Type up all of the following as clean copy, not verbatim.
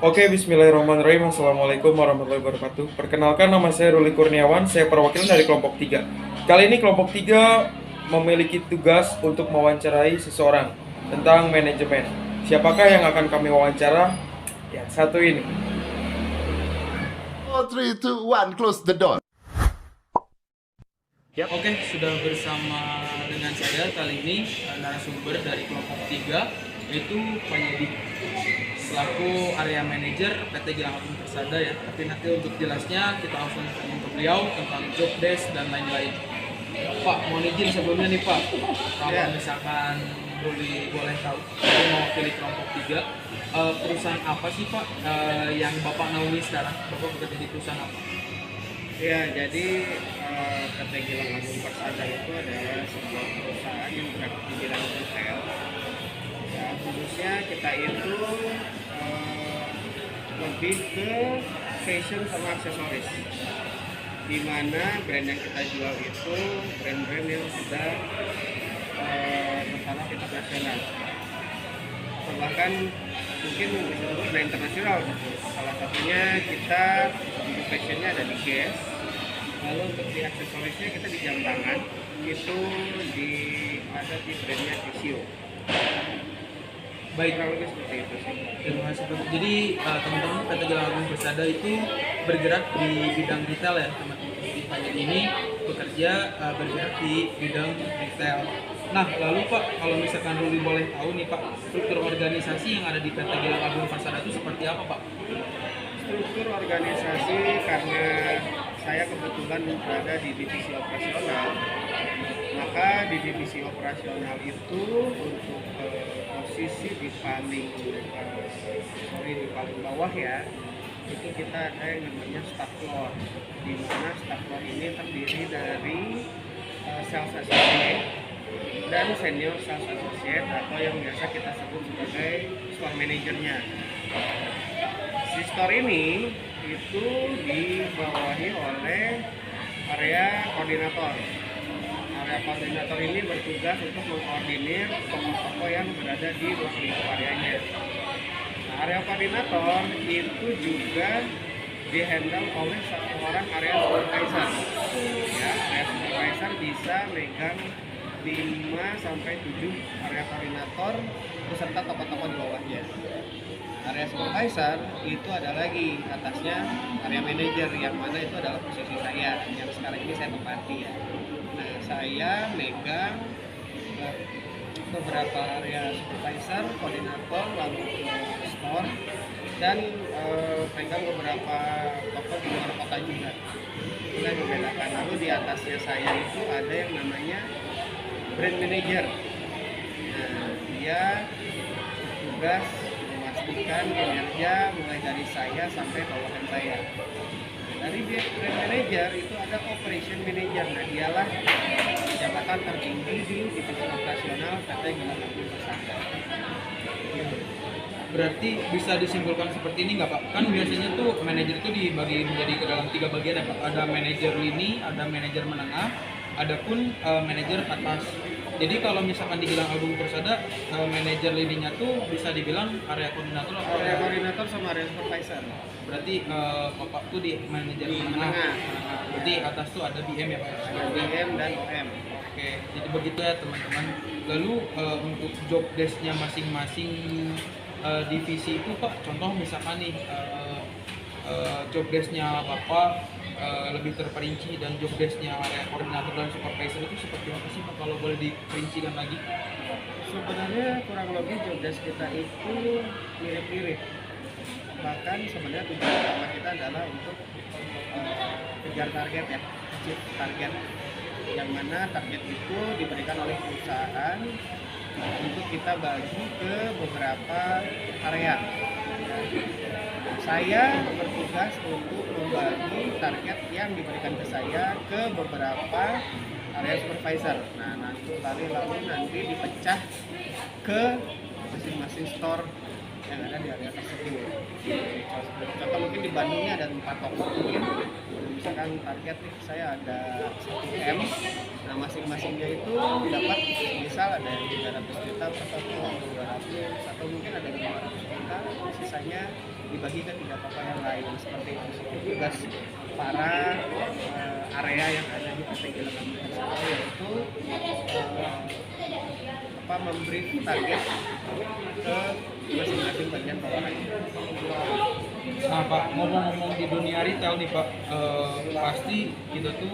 Oke, bismillahirrahmanirrahim. Assalamualaikum warahmatullahi wabarakatuh. Perkenalkan, nama saya Ruli Kurniawan, saya perwakilan dari kelompok 3. Kali ini kelompok 3 memiliki tugas untuk mewawancarai seseorang tentang manajemen. Siapakah yang akan kami wawancara? Yang satu ini. 4, 3, 2, 1, close the door. Oke, sudah bersama dengan saya kali ini narasumber dari kelompok 3 yaitu Pak Yedi selaku area manager PT Gilang Agung Persada ya. Tapi nanti untuk jelasnya kita langsung tanya ke beliau tentang job desk dan lain-lain. Pak, mohon izin sebelumnya nih Pak, kalau misalkan Ruli boleh tahu, saya mewakili kelompok 3, perusahaan apa sih Pak yang Bapak naungi sekarang? Bapak bekerja di perusahaan apa? Ya, jadi PT Gilang Agung Persada itu adalah sebuah perusahaan yang bergerak di bidang retail. Ya, khususnya kita itu lebih ke fashion sama aksesoris. Di mana brand yang kita jual itu brand-brand yang sudah bertaraf internasional. Bahkan mungkin bisa disebut brand internasional. Salah satunya kita di fashionnya ada di Guess. Lalu untuk di aksesorisnya kita di jam tangan itu ada di brandnya Casio. Baik, Kurang lebih seperti itu sih. terima kasih Pak. Jadi teman-teman PT Gilang Agung Persada itu bergerak di bidang retail ya teman-teman. Jadi Pak Yedi ini bekerja bergerak di bidang retail. Nah, lalu Pak, kalau misalkan Ruli boleh tahu nih Pak, struktur organisasi yang ada di PT Gilang Agung Persada itu seperti apa Pak? Struktur organisasi karena saya kebetulan berada di divisi operasional, maka di divisi operasional itu untuk posisi di paling bawah ya, itu kita ada yang namanya staff floor, di mana staff floor ini terdiri dari sales associate dan senior sales associate atau yang biasa kita sebut sebagai store manajernya. Si store ini itu dibawahi oleh area koordinator. Area koordinator ini bertugas untuk mengkoordinir toko-toko yang berada di ruang lingkup areanya. Nah, area koordinator itu juga dihandle oleh satu orang area supervisor. Ya, area supervisor bisa megang 5 sampai 7 area koordinator beserta toko-toko di bawahnya. Area supervisor itu ada lagi atasnya area manager yang mana itu adalah posisi saya yang sekarang ini saya tempati ya. Nah, saya megang beberapa area supervisor, koordinator, lalu store dan pegang beberapa toko di luar kota juga. Itu yang membedakan. Lalu di atasnya saya itu ada yang namanya brand manager. Nah, dia tugas memastikan kinerja mulai dari saya sampai bawahan saya. Dari brand manager itu ada operation manager. Nah, dialah jabatan tertinggi di divisi operasional PT Gilang Agung Persada. Berarti bisa disimpulkan seperti ini nggak Pak? Kan biasanya tuh manajer itu dibagi menjadi ke dalam 3 bagian ya Pak. Ada manajer lini, ada manajer menengah, ada pun manajer atas. Jadi kalau misalkan di Gilang Agung Persada, manajer lininya tuh bisa dibilang area koordinator atau Area koordinator sama area supervisor. berarti Bapak tuh di manajer Di menengah. menengah. Berarti atas tuh ada BM ya Pak? Ada BM dan OM. Oke, jadi begitu ya teman-teman. Lalu untuk job desk-nya masing-masing divisi itu Pak, contoh misalkan nih job desk-nya Bapak lebih terperinci dan job desk-nya area koordinator dan supervisor itu seperti apa sih Pak kalau boleh diperincikan lagi? Sebenarnya kurang lebih job desk kita itu mirip-mirip. Bahkan sebenarnya tujuan utama kita adalah untuk kejar target ya, achieve target. Yang mana target itu diberikan oleh perusahaan untuk kita bagi ke beberapa area. Saya bertugas untuk membagi target yang diberikan ke saya ke beberapa area supervisor. Nah, lalu nanti dipecah ke masing-masing store yang ada di area tersebut. Contoh mungkin di Bandungnya ada 4 toko mungkin. Misalkan target saya ada 1 M. Nah, masing-masingnya itu dapat misal ada yang 300 juta per toko atau 200 atau mungkin ada 500 juta sisanya dibagi ke 3 toko yang lain seperti itu. Tugas para area yang ada di PT Gilang Agung Persada yaitu memberi target ke masing-masing bagian bawahannya. Nah Pak, ngomong-ngomong di dunia retail nih Pak, pasti kita tuh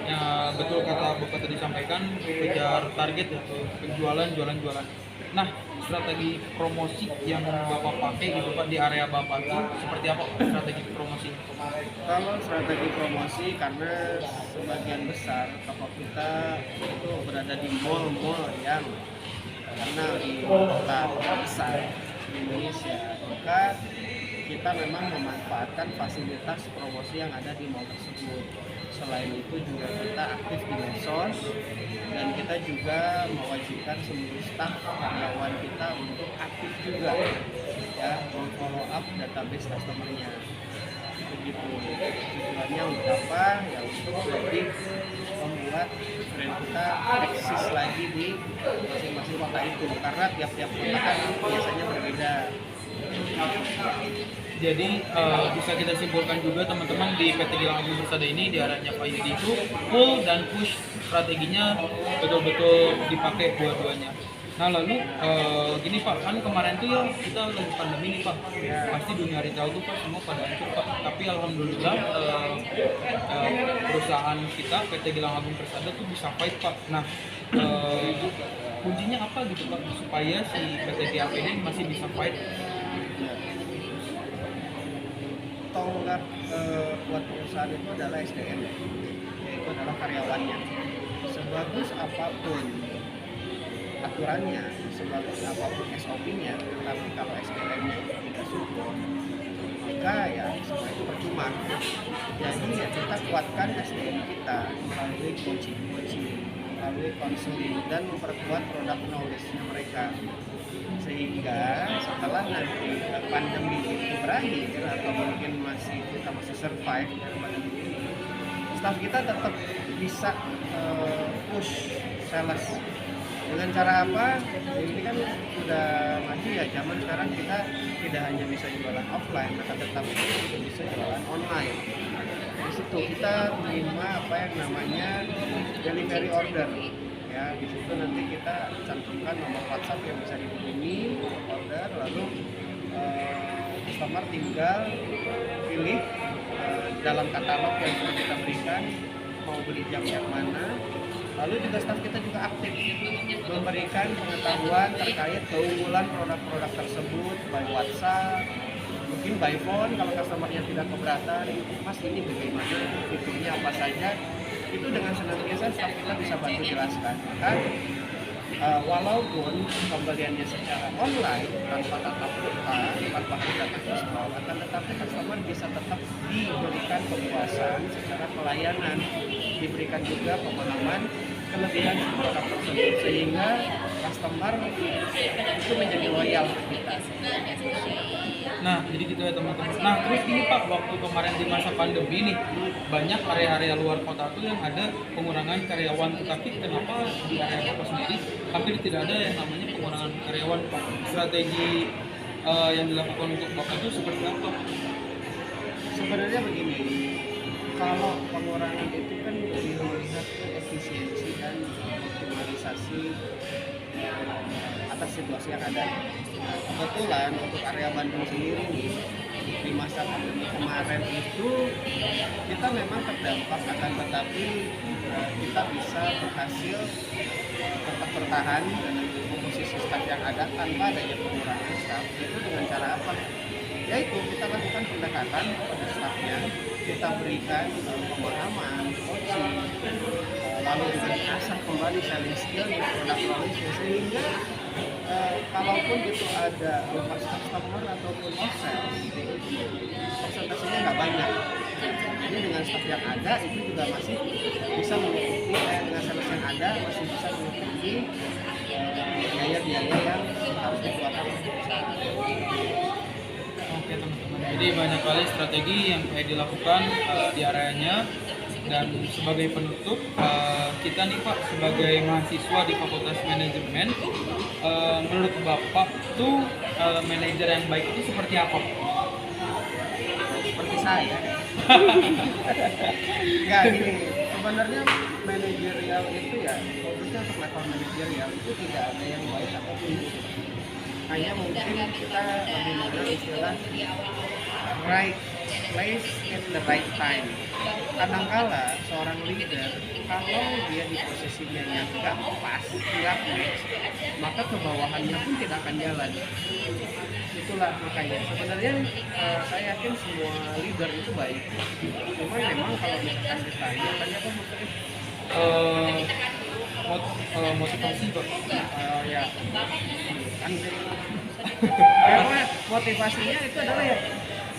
ya betul kata Bapak tadi sampaikan, kejar target ya, penjualan, jualan. Nah, strategi promosi yang Bapak pakai gitu Pak di area Bapak itu seperti apa Pak, strategi promosi? Kalau strategi promosi, karena sebagian besar toko kita itu berada di mall-mall yang terkenal di kota besar di Indonesia, maka kita memang memanfaatkan fasilitas promosi yang ada di mall tersebut. Selain itu juga kita aktif di medsos dan kita juga mewajibkan seluruh staf karyawan kita untuk aktif juga ya follow up database customer-nya. Begitu. Tujuannya untuk apa? Ya untuk lebih membuat brand kita eksis lagi di masing-masing kota itu, karena tiap-tiap kota kan biasanya berbeda. Jadi bisa kita simpulkan juga teman-teman di PT Gilang Agung Persada ini di arahnya Pak Yudi itu pull dan push strateginya betul-betul dipakai dua-duanya. Nah lalu gini Pak, kan kemarin tuh ya kita lagi pandemi nih Pak, pasti dunia retail tuh Pak semua pada hancur Pak. Tapi alhamdulillah perusahaan kita PT Gilang Agung Persada tuh bisa fight Pak. Nah kuncinya apa gitu Pak supaya si PT GAP ini masih bisa fight? Tonggak buat perusahaan itu adalah SDM, yaitu adalah karyawannya. Sebagus apapun aturannya, sebagus apapun SOP-nya, tapi kalau SDM-nya tidak support, maka ya semua itu percuma. Jadi ya kita kuatkan SDM kita melalui coaching, melalui konseling, dan memperkuat produk knowledge-nya mereka. Sehingga setelah nanti pandemi itu berakhir atau mungkin kita masih survive dari pandemi ini, staff kita tetap bisa push sales. Dengan cara apa? Ini kan sudah maju ya, zaman sekarang kita tidak hanya bisa jualan offline, akan tetapi kita juga bisa jualan online. Di situ kita menerima apa yang namanya delivery order. Ya, di situ nanti kita cantumkan nomor WhatsApp yang bisa dihubungi order, lalu customer tinggal pilih dalam katalog yang sudah kita berikan mau beli jam yang mana. Lalu juga staf kita juga aktif memberikan pengetahuan terkait keunggulan produk-produk tersebut by WhatsApp, mungkin by phone kalau customernya tidak keberatan, Mas ini bagaimana, fiturnya apa saja. Itu dengan senantiasa staf kita bisa bantu jelaskan. Maka walaupun pembeliannya secara online tanpa tatap muka, tanpa kita install, akan tetapi customer bisa tetap diberikan kepuasan secara pelayanan, diberikan juga pemahaman kelebihan produk tersebut, sehingga customer itu menjadi loyal ke kita. Nah, jadi gitu ya teman-teman. Nah, terus ini Pak, waktu kemarin di masa pandemi nih, banyak area-area luar kota tuh yang ada pengurangan karyawan. Tetapi kenapa di area Bapak sendiri hampir tidak ada yang namanya pengurangan karyawan Pak? Strategi yang dilakukan untuk Bapak itu seperti apa? Sebenarnya begini, kalau pengurangan itu kan melihat ke efisiensi dan optimalisasi atas situasi yang ada. Kebetulan untuk area Bandung sendiri nih, di masa pandemi kemarin itu kita memang terdampak, akan tetapi kita bisa berhasil tetap bertahan dengan komposisi staff yang ada tanpa adanya pengurangan staff. Itu dengan cara apa? Yaitu kita lakukan pendekatan kepada staffnya, kita berikan pemahaman, coaching, lalu juga diasah kembali selling skill di produk knowledge, sehingga kalaupun itu ada lepas customer ataupun off-sales, persentasenya nggak banyak. Jadi dengan staff yang ada itu juga masih bisa menutupi, dengan sales yang ada masih bisa menutupi biaya-biaya yang harus dikeluarkan oleh perusahaan. Oke teman-teman, jadi banyak kali strategi yang kayak dilakukan di areanya. Dan sebagai penutup, kita nih Pak sebagai mahasiswa di Fakultas Manajemen, menurut Bapak tuh manajer yang baik itu seperti apa? Seperti saya. Nggak gini, sebenarnya manajerial itu ya, khususnya untuk level manajerial itu tidak ada yang baik atau buruk. Hanya mungkin kita lebih mengenal istilah right place in the right time. Kadangkala seorang leader kalau dia di posisinya yang nggak pas, nggak match, maka kebawahannya pun tidak akan jalan. Itulah makanya sebenarnya saya yakin semua leader itu baik. Cuma memang kalau misalkan ditanya, tanya apa maksudnya? Motivasi Pak. Ya kan karena motivasinya itu adalah ya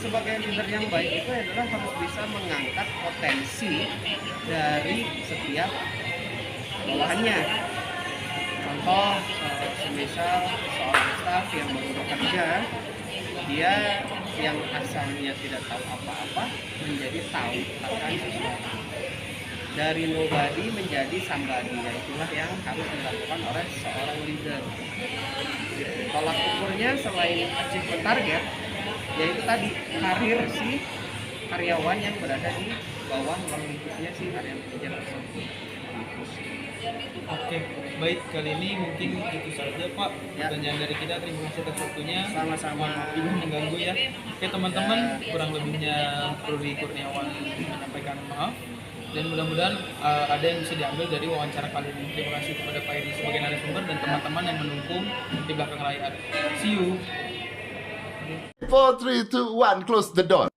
sebagai leader yang baik itu adalah harus bisa mengangkat potensi dari setiap bawahannya. Contoh, semisal seorang staf yang baru bekerja, dia yang asalnya tidak tahu apa-apa menjadi tahu akan sesuatu. Dari nobody menjadi somebody, ya itulah yang harus dilakukan oleh seorang leader. Tolak ukurnya selain achievement target, yaitu tadi karir si karyawan yang berada di bawah lingkupnya si area manajer tersebut. Oke, baik, kali ini mungkin itu saja Pak Ya. pertanyaan dari kita. Terima kasih atas waktunya. Sama-sama. Ibu mengganggu ya. Oke teman-teman, kurang lebihnya Ruli Kurniawan menyampaikan maaf. Dan mudah-mudahan ada yang bisa diambil dari wawancara kali ini. Terima kasih kepada Pak Edi sebagai narasumber dan teman-teman yang mendukung di belakang layar. See you. 4, 3, 2, 1, close the door.